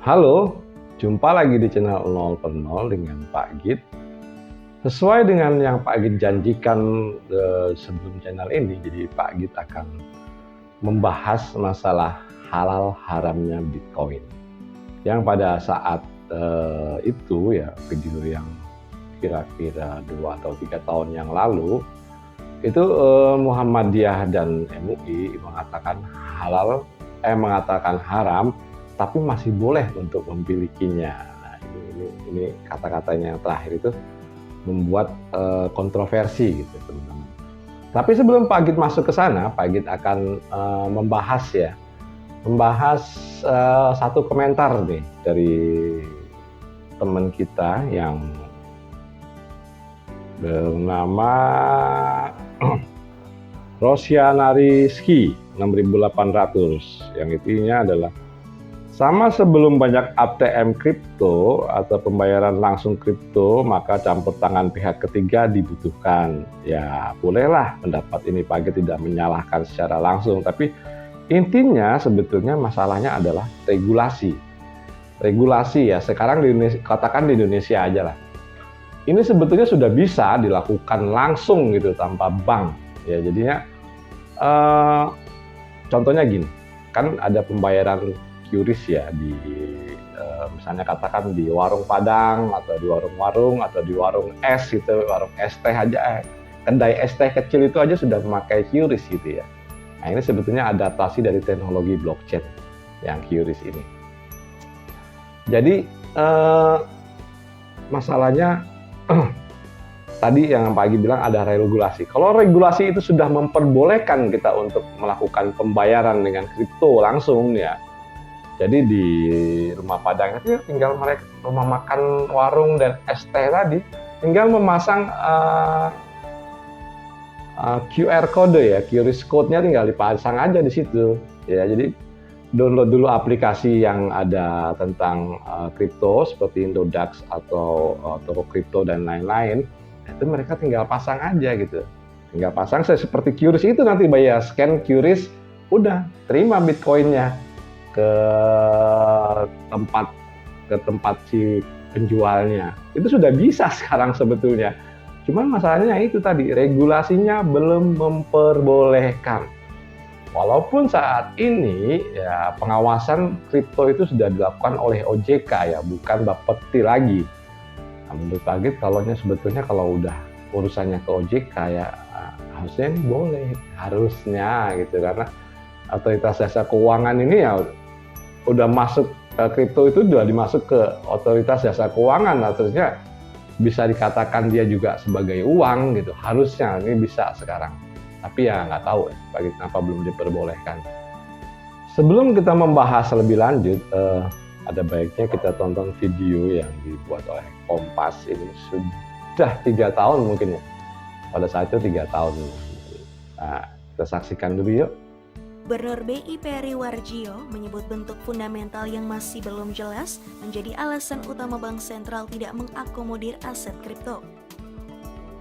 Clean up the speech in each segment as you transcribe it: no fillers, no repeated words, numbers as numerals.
Halo, jumpa lagi di channel 0 per 0 dengan Pak Git. Sesuai dengan yang Pak Git janjikan sebelum channel ini, jadi Pak Git akan membahas masalah halal haramnya Bitcoin. Yang pada saat itu ya, video yang kira-kira 2 atau 3 tahun yang lalu, itu Muhammadiyah dan MUI mengatakan haram, tapi masih boleh untuk memilikinya. Nah, ini kata-katanya yang terakhir itu membuat kontroversi gitu, teman-teman. Tapi sebelum Pak Git masuk ke sana, Pak Git akan membahas satu komentar nih dari teman kita yang bernama Rosyanariski 6800, yang intinya adalah sama sebelum banyak ATM kripto atau pembayaran langsung kripto, maka campur tangan pihak ketiga dibutuhkan. Ya, bolehlah pendapat ini Pak Git tidak menyalahkan secara langsung, tapi intinya sebetulnya masalahnya adalah regulasi. Regulasi ya, sekarang di Indonesia, katakan di Indonesia aja lah. Ini sebetulnya sudah bisa dilakukan langsung gitu tanpa bank. Ya, jadinya contohnya gini, kan ada pembayaran QRIS ya di misalnya katakan di warung Padang atau di warung-warung atau di warung es gitu, warung es teh aja, kedai es teh kecil itu aja sudah memakai QRIS gitu ya. Nah, ini sebetulnya adaptasi dari teknologi blockchain yang QRIS ini. Jadi masalahnya tadi yang Pak Git bilang ada regulasi. Kalau regulasi itu sudah memperbolehkan kita untuk melakukan pembayaran dengan kripto langsung ya. Jadi di rumah Padang itu tinggal mereka, rumah makan, warung dan es teh tadi tinggal memasang QR code ya, QRIS code-nya tinggal dipasang aja di situ. Ya, jadi download dulu aplikasi yang ada tentang kripto seperti Indodax atau toko kripto dan lain-lain. Itu mereka tinggal pasang aja gitu. Tinggal pasang seperti QRIS itu, nanti bayar scan QRIS, udah terima Bitcoin-nya ke tempat si penjualnya. Itu sudah bisa sekarang sebetulnya. Cuman masalahnya itu tadi, regulasinya belum memperbolehkan. Walaupun saat ini ya pengawasan kripto itu sudah dilakukan oleh OJK ya, bukan Bapepti lagi. Nah, menurut Pak Git sebetulnya kalau udah urusannya ke OJK ya harusnya ini boleh, harusnya gitu, karena otoritas jasa keuangan ini ya udah masuk kripto itu udah dimasuk ke otoritas jasa keuangan, harusnya bisa dikatakan dia juga sebagai uang gitu, harusnya ini bisa sekarang. Tapi ya nggak tahu Pak Git kenapa belum diperbolehkan. Sebelum kita membahas lebih lanjut, ada baiknya kita tonton video yang dibuat oleh Kompas. Ini sudah 3 tahun mungkin ya, pada saat itu 3 tahun. Nah, kita saksikan dulu yuk. Gubernur BI Peri Warjio menyebut bentuk fundamental yang masih belum jelas menjadi alasan utama Bank Sentral tidak mengakomodir aset kripto.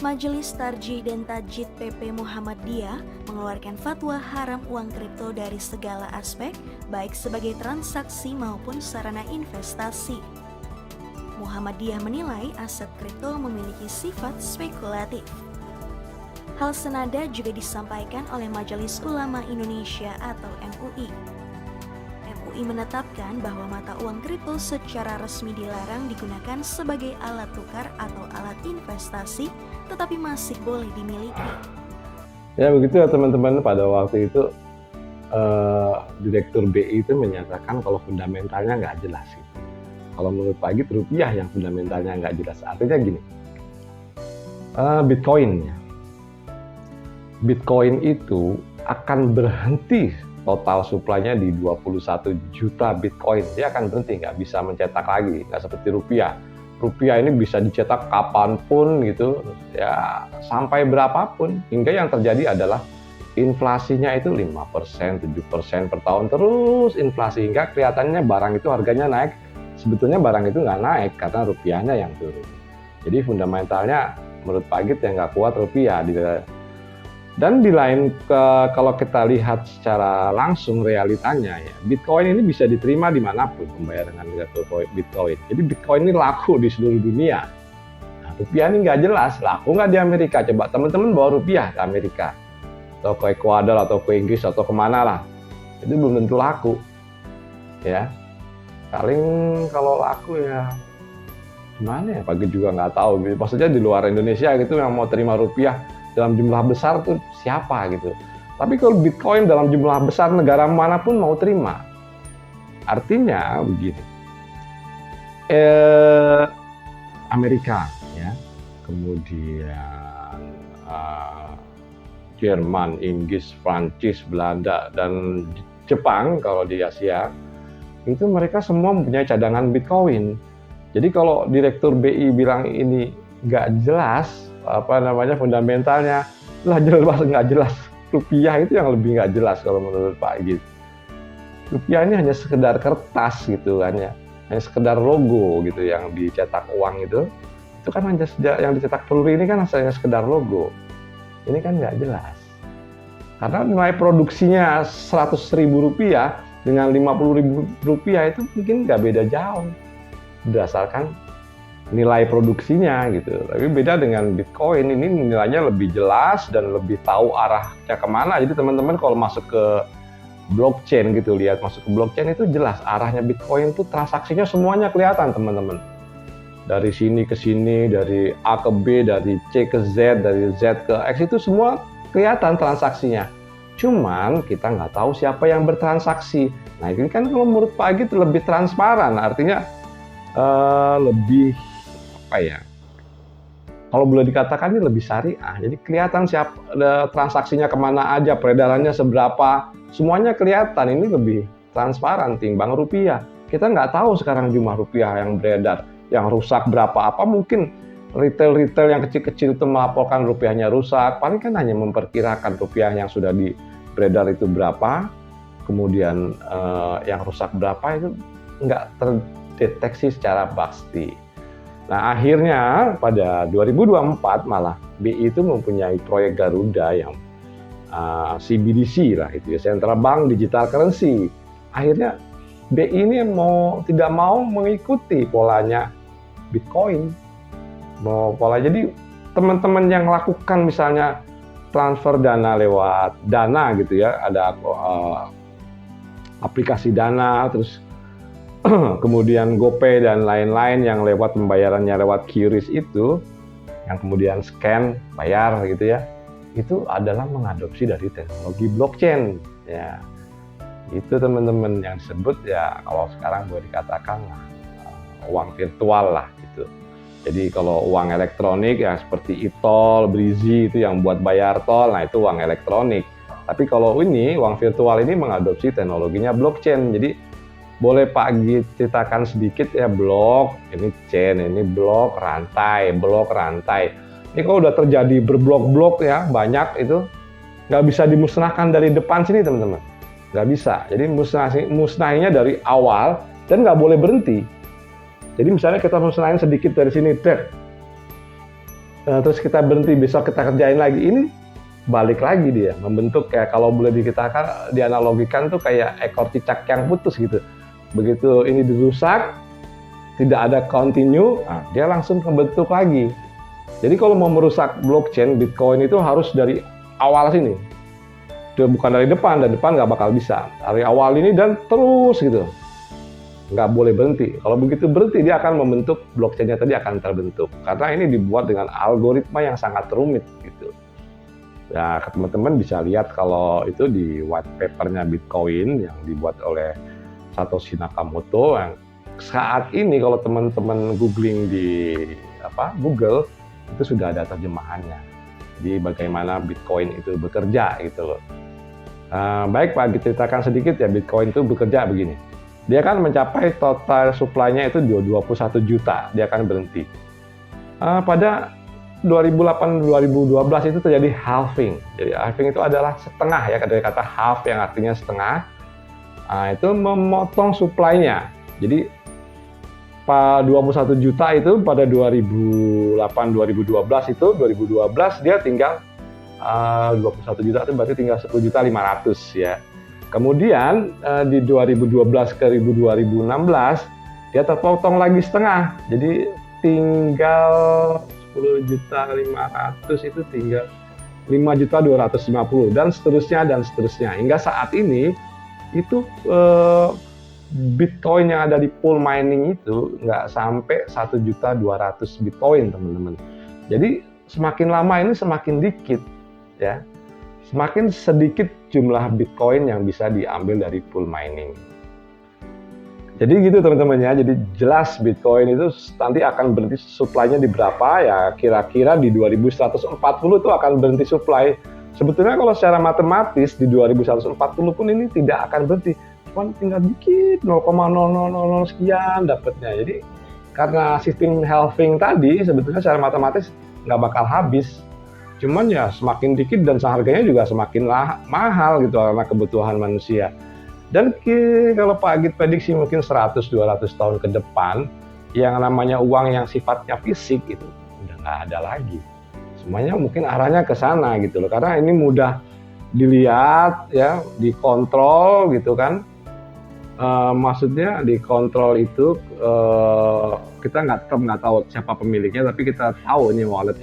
Majelis Tarjih dan Tajid PP Muhammadiyah mengeluarkan fatwa haram uang kripto dari segala aspek, baik sebagai transaksi maupun sarana investasi. Muhammadiyah menilai aset kripto memiliki sifat spekulatif. Hal senada juga disampaikan oleh Majelis Ulama Indonesia atau MUI. MUI menetapkan bahwa mata uang kripto secara resmi dilarang digunakan sebagai alat tukar atau alat investasi, tetapi masih boleh dimiliki. Ya begitu ya teman-teman, pada waktu itu Direktur BI itu menyatakan kalau fundamentalnya nggak jelas. Kalau menurut Pak Git, rupiah yang fundamentalnya nggak jelas. Artinya gini, Bitcoin itu akan berhenti total supply-nya di 21 juta Bitcoin. Dia akan berhenti, nggak bisa mencetak lagi, nggak seperti rupiah. Rupiah ini bisa dicetak kapanpun gitu, ya sampai berapapun. Hingga yang terjadi adalah inflasinya itu 5%, 7% per tahun, terus inflasi. Hingga kelihatannya barang itu harganya naik, sebetulnya barang itu nggak naik karena rupiahnya yang turun. Jadi fundamentalnya menurut Pak Git yang nggak kuat rupiah. Dan di lain kalau kita lihat secara langsung realitanya ya, Bitcoin ini bisa diterima dimanapun pembayaran dengan Bitcoin. Jadi Bitcoin ini laku di seluruh dunia. Nah, rupiah ini nggak jelas, laku nggak di Amerika? Coba teman-teman bawa rupiah ke Amerika, atau ke Ekuador, atau ke Inggris, atau kemana lah. Itu belum tentu laku. Ya, paling kalau laku ya gimana ya, pagi juga nggak tahu. Maksudnya di luar Indonesia gitu yang mau terima rupiah dalam jumlah besar tuh siapa gitu. Tapi kalau Bitcoin dalam jumlah besar negara manapun mau terima. Artinya begini, Amerika ya, kemudian Jerman, Inggris, Prancis, Belanda, dan Jepang kalau di Asia, itu mereka semua mempunyai cadangan Bitcoin. Jadi kalau Direktur BI bilang ini nggak jelas, fundamentalnya, lah jelas nggak jelas. Rupiah itu yang lebih nggak jelas kalau menurut Pak Git. Rupiah ini hanya sekedar kertas gitu kan ya, hanya sekedar logo gitu yang dicetak uang itu kan hanya yang dicetak peluru ini kan hanya sekedar logo. Ini kan nggak jelas. Karena nilai produksinya Rp100.000 dengan Rp50.000 itu mungkin nggak beda jauh berdasarkan nilai produksinya gitu. Tapi beda dengan Bitcoin, ini nilainya lebih jelas dan lebih tahu arahnya kemana. Jadi teman-teman kalau masuk ke blockchain gitu, lihat masuk ke blockchain itu jelas arahnya Bitcoin itu transaksinya semuanya kelihatan teman-teman. Dari sini ke sini, dari A ke B, dari C ke Z, dari Z ke X itu semua kelihatan transaksinya. Cuman kita nggak tahu siapa yang bertransaksi. Nah ini kan kalau menurut Pak Agit lebih transparan, artinya lebih apa ya? Kalau boleh dikatakan ini lebih syariah. Jadi kelihatan siapa transaksinya kemana aja, peredarannya seberapa, semuanya kelihatan. Ini lebih transparan timbang rupiah. Kita nggak tahu sekarang jumlah rupiah yang beredar, yang rusak berapa. Apa mungkin retail yang kecil-kecil itu melaporkan rupiahnya rusak. Paling kan hanya memperkirakan rupiah yang sudah beredar itu berapa, kemudian yang rusak berapa itu nggak terdeteksi secara pasti. Nah akhirnya pada 2024 malah BI itu mempunyai proyek Garuda yang CBDC lah itu ya, Central Bank Digital Currency. Akhirnya BI ini tidak mau mengikuti polanya Bitcoin. Jadi teman-teman yang lakukan misalnya transfer dana lewat Dana gitu ya, ada aplikasi Dana, terus kemudian GoPay dan lain-lain yang lewat pembayarannya lewat QRIS itu, yang kemudian scan, bayar gitu ya, itu adalah mengadopsi dari teknologi blockchain ya. Itu teman-teman yang disebut ya kalau sekarang boleh dikatakan uang virtual lah gitu. Jadi kalau uang elektronik ya seperti e-tol, Brizi itu yang buat bayar tol, nah itu uang elektronik. Tapi kalau ini uang virtual ini mengadopsi teknologinya blockchain. Jadi boleh Pak Git ceritakan sedikit ya, blok, ini chain, ini blok, rantai. Ini kalau udah terjadi berblok-blok ya, banyak itu, nggak bisa dimusnahkan dari depan sini teman-teman. Nggak bisa, jadi musnahinya dari awal dan nggak boleh berhenti. Jadi misalnya kita musnahin sedikit dari sini, terus kita berhenti, besok kita kerjain lagi, ini balik lagi dia, membentuk kayak kalau boleh dikatakan, dianalogikan tuh kayak ekor cicak yang putus gitu. Begitu ini dirusak, tidak ada continue, dia langsung membentuk lagi. Jadi kalau mau merusak blockchain Bitcoin itu harus dari awal sini. Dia bukan dari depan, nggak bakal bisa. Dari awal ini dan terus gitu. Nggak boleh berhenti. Kalau begitu berhenti, dia akan membentuk, blockchain-nya tadi akan terbentuk. Karena ini dibuat dengan algoritma yang sangat rumit gitu. Ya, teman-teman bisa lihat kalau itu di white paper-nya Bitcoin yang dibuat oleh Satoshi Nakamoto, yang saat ini kalau teman-teman googling di Google itu sudah ada terjemahannya. Jadi bagaimana Bitcoin itu bekerja gitu loh. Baik Pak, diceritakan sedikit ya, Bitcoin itu bekerja begini. Dia kan mencapai total supply-nya itu 21 juta, dia akan berhenti. Pada 2008-2012 itu terjadi halving. Jadi halving itu adalah setengah ya, dari kata half yang artinya setengah. Itu memotong supply-nya. Jadi 21 juta itu pada 2008-2012 itu, 2012 dia tinggal 21 juta itu berarti tinggal 10.500.000 ya. Kemudian di 2012 ke 2016 dia terpotong lagi setengah. Jadi tinggal 10.500.000 itu tinggal 5.250.000 dan seterusnya. Hingga saat ini itu Bitcoin yang ada di pool mining itu nggak sampai 1.200.000 Bitcoin, teman-teman. Jadi semakin lama ini semakin dikit ya. Semakin sedikit jumlah Bitcoin yang bisa diambil dari pool mining. Jadi gitu teman-teman ya. Jadi jelas Bitcoin itu nanti akan berhenti supply-nya di berapa ya, kira-kira di 2140 itu akan berhenti supply. Sebetulnya kalau secara matematis di 2140 pun ini tidak akan berhenti. Cuman tinggal dikit 0,0000 sekian dapatnya. Jadi karena sistem halving tadi sebetulnya secara matematis nggak bakal habis. Cuman ya semakin dikit dan harganya juga semakin mahal gitu karena kebutuhan manusia. Dan kalau Pak Agit prediksi mungkin 100-200 tahun ke depan yang namanya uang yang sifatnya fisik itu udah nggak ada lagi. Semuanya mungkin arahnya ke sana gitu loh. Karena ini mudah dilihat ya, dikontrol gitu kan. Maksudnya dikontrol itu kita nggak tahu siapa pemiliknya, tapi kita tahu ini wallet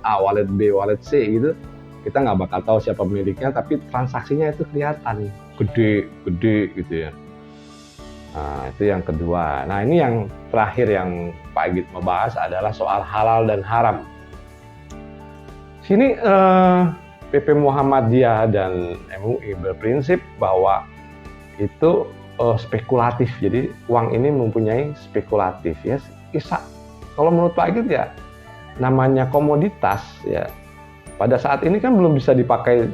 A, wallet B, wallet C gitu. Kita nggak bakal tahu siapa pemiliknya, tapi transaksinya itu kelihatan gede gitu ya. Nah, itu yang kedua. Nah, ini yang terakhir yang Pak Agit mau bahas adalah soal halal dan haram. Sini PP Muhammadiyah dan MUI berprinsip bahwa itu spekulatif. Jadi uang ini mempunyai spekulatif ya. Kalau menurut Pak Agit ya namanya komoditas ya. Pada saat ini kan belum bisa dipakai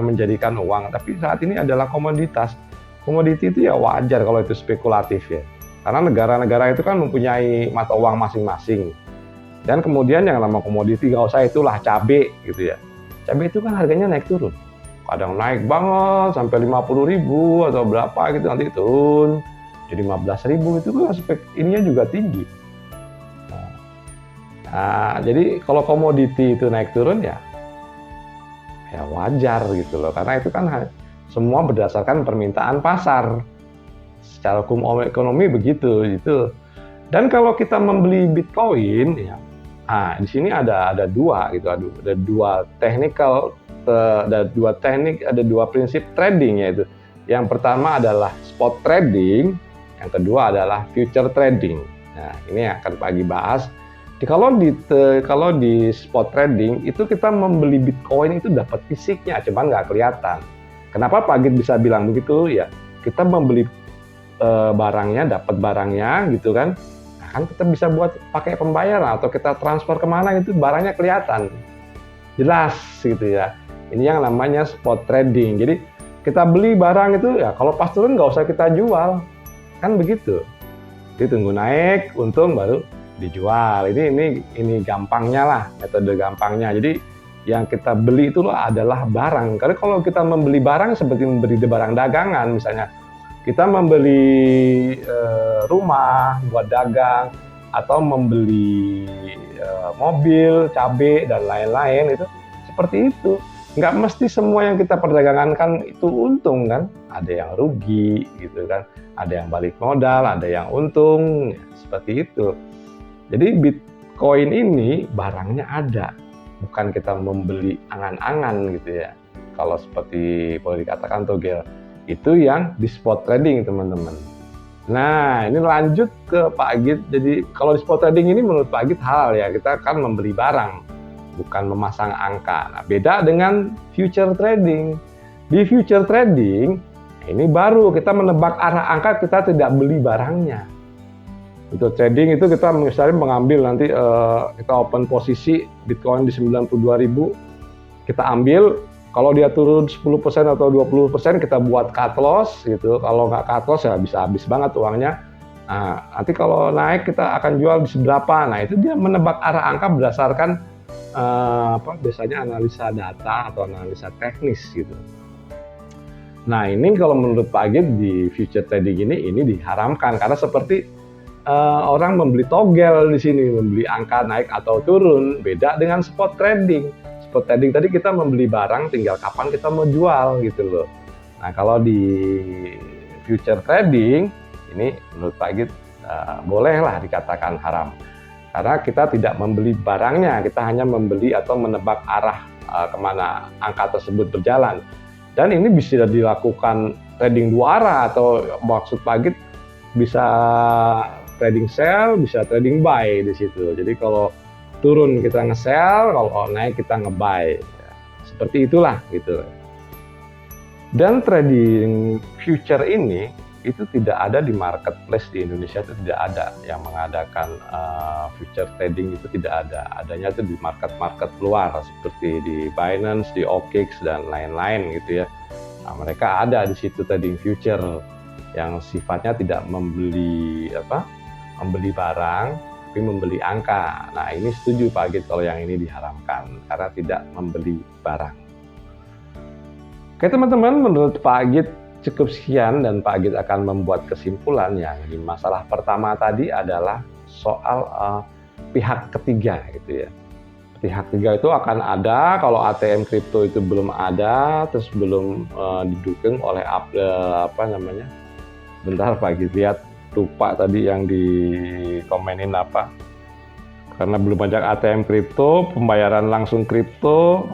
menjadikan uang, tapi saat ini adalah komoditas. Komoditi itu ya wajar kalau itu spekulatif ya. Karena negara-negara itu kan mempunyai mata uang masing-masing. Dan kemudian yang nama komoditi nggak usah itulah cabai gitu ya. Cabai itu kan harganya naik turun. Kadang naik banget sampai 50.000 atau berapa gitu, nanti turun jadi 15.000, itu kan ininya juga tinggi. Nah, jadi kalau komoditi itu naik turun ya wajar gitu loh, karena itu kan semua berdasarkan permintaan pasar. Secara hukum ekonomi begitu gitu. Dan kalau kita membeli Bitcoin ya, di sini ada dua gitu, ada dua prinsip trading yaitu. Yang pertama adalah spot trading, yang kedua adalah future trading. Nah, ini akan pagi bahas. Kalau di spot trading itu kita membeli Bitcoin itu dapat fisiknya, cuman nggak kelihatan. Kenapa Pak Agit bisa bilang begitu? Ya, kita membeli barangnya, dapat barangnya gitu kan. Nah, kan kita bisa buat pakai pembayaran atau kita transfer kemana itu barangnya kelihatan. Jelas gitu ya. Ini yang namanya spot trading. Jadi kita beli barang itu ya kalau pas turun nggak usah kita jual. Kan begitu. Jadi tunggu naik, untung baru dijual. Ini gampangnya lah, metode gampangnya. Jadi yang kita beli itu adalah barang. Karena kalau kita membeli barang seperti membeli barang dagangan, misalnya kita membeli rumah buat dagang atau membeli mobil, cabai dan lain-lain, itu seperti itu. Nggak mesti semua yang kita perdagangkan itu untung kan. Ada yang rugi gitu kan. Ada yang balik modal, ada yang untung, ya, seperti itu. Jadi Bitcoin ini barangnya ada, bukan kita membeli angan-angan gitu ya. Kalau seperti boleh dikatakan togel, itu yang di spot trading teman-teman. Nah, ini lanjut ke Pak Agit. Jadi kalau di spot trading ini menurut Pak Agit halal ya, kita kan membeli barang, bukan memasang angka. Nah, beda dengan future trading. Di future trading, ini baru kita menebak arah angka, kita tidak beli barangnya. Itu trading itu kita misalnya mengambil nanti kita open posisi Bitcoin di 92.000, kita ambil, kalau dia turun 10% atau 20% kita buat cut loss gitu. Kalau nggak cut loss ya bisa habis banget uangnya. Nah, nanti kalau naik kita akan jual di seberapa. Nah, itu dia menebak arah angka berdasarkan biasanya analisa data atau analisa teknis gitu. Nah, ini kalau menurut Pak Agit di future trading ini diharamkan karena seperti orang membeli togel di sini, membeli angka naik atau turun, beda dengan spot trading. spot trading tadi kita membeli barang, tinggal kapan kita mau jual gitu loh. Nah, kalau di future trading ini menurut Pak Git bolehlah dikatakan haram. Karena kita tidak membeli barangnya, kita hanya membeli atau menebak arah kemana angka tersebut berjalan. Dan ini bisa dilakukan trading dua arah, atau maksud Pak Git bisa trading sell, bisa trading buy di situ. Jadi kalau turun kita nge-sell, kalau naik kita nge-buy. Seperti itulah gitu. Dan trading future ini itu tidak ada di marketplace di Indonesia, itu tidak ada yang mengadakan future trading, itu tidak ada. Adanya itu di market-market luar seperti di Binance, di OKX dan lain-lain gitu ya. Nah, mereka ada di situ trading future yang sifatnya tidak membeli barang, tapi membeli angka. Nah, ini setuju Pak Git kalau yang ini diharamkan karena tidak membeli barang. Oke teman-teman, menurut Pak Git cukup sekian dan Pak Git akan membuat kesimpulan yang di masalah pertama tadi adalah soal pihak ketiga gitu ya. Pihak ketiga itu akan ada kalau ATM kripto itu belum ada, terus belum didukung oleh bentar Pak Git lihat, lupa tadi yang dikomenin apa. Karena belum ada ATM kripto, pembayaran langsung kripto,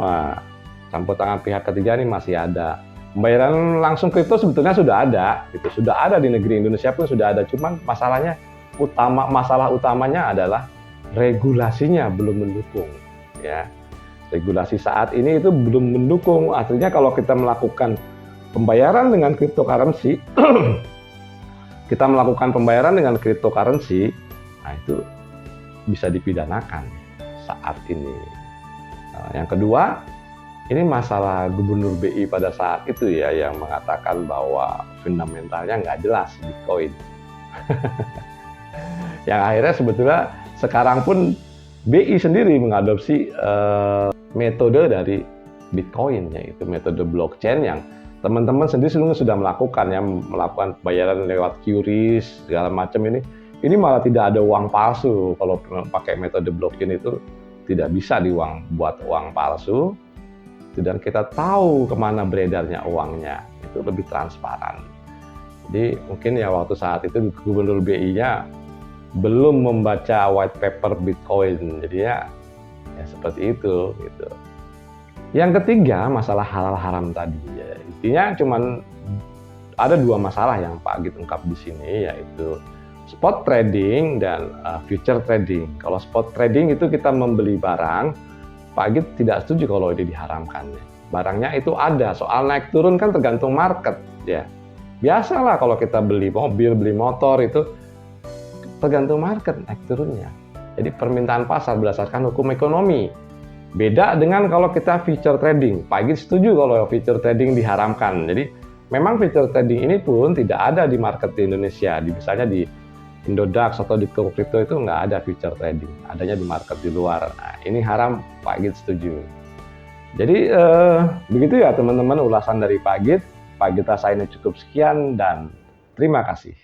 campur tangan pihak ketiga ini masih ada. Pembayaran langsung kripto sebetulnya sudah ada, gitu. Sudah ada di negeri Indonesia pun sudah ada. Cuman masalah utamanya adalah regulasinya belum mendukung, ya. Regulasi saat ini itu belum mendukung. Artinya kalau kita melakukan pembayaran dengan cryptocurrency, nah itu bisa dipidanakan saat ini. Nah, yang kedua, ini masalah Gubernur BI pada saat itu ya, yang mengatakan bahwa fundamentalnya nggak jelas Bitcoin. Yang akhirnya sebetulnya sekarang pun BI sendiri mengadopsi metode dari Bitcoin, yaitu metode blockchain yang teman-teman sendiri sudah melakukan ya, melakukan pembayaran lewat QRIS segala macam ini. Ini malah tidak ada uang palsu. Kalau pakai metode blockchain itu tidak bisa buat uang palsu. Dan kita tahu kemana beredarnya uangnya, itu lebih transparan. Jadi mungkin ya waktu saat itu Gubernur BI-nya belum membaca white paper Bitcoin, jadi ya seperti itu gitu. Yang ketiga, masalah halal haram tadi ya. Intinya cuman ada dua masalah yang Pak Git ungkap di sini, yaitu spot trading dan future trading. Kalau spot trading itu kita membeli barang, Pak Git tidak setuju kalau ini diharamkan. Barangnya itu ada, soal naik turun kan tergantung market ya. Biasalah kalau kita beli mobil, beli motor itu tergantung market naik turunnya. Jadi permintaan pasar berdasarkan hukum ekonomi. Beda dengan kalau kita future trading. Pak Git setuju kalau future trading diharamkan. Jadi memang future trading ini pun tidak ada di market di Indonesia. Misalnya di Indodax atau di kripto itu nggak ada future trading, adanya di market di luar. Nah, ini haram, Pak Git setuju. Jadi begitu ya teman-teman ulasan dari Pak Git. Pak Git rasa ini cukup sekian dan terima kasih.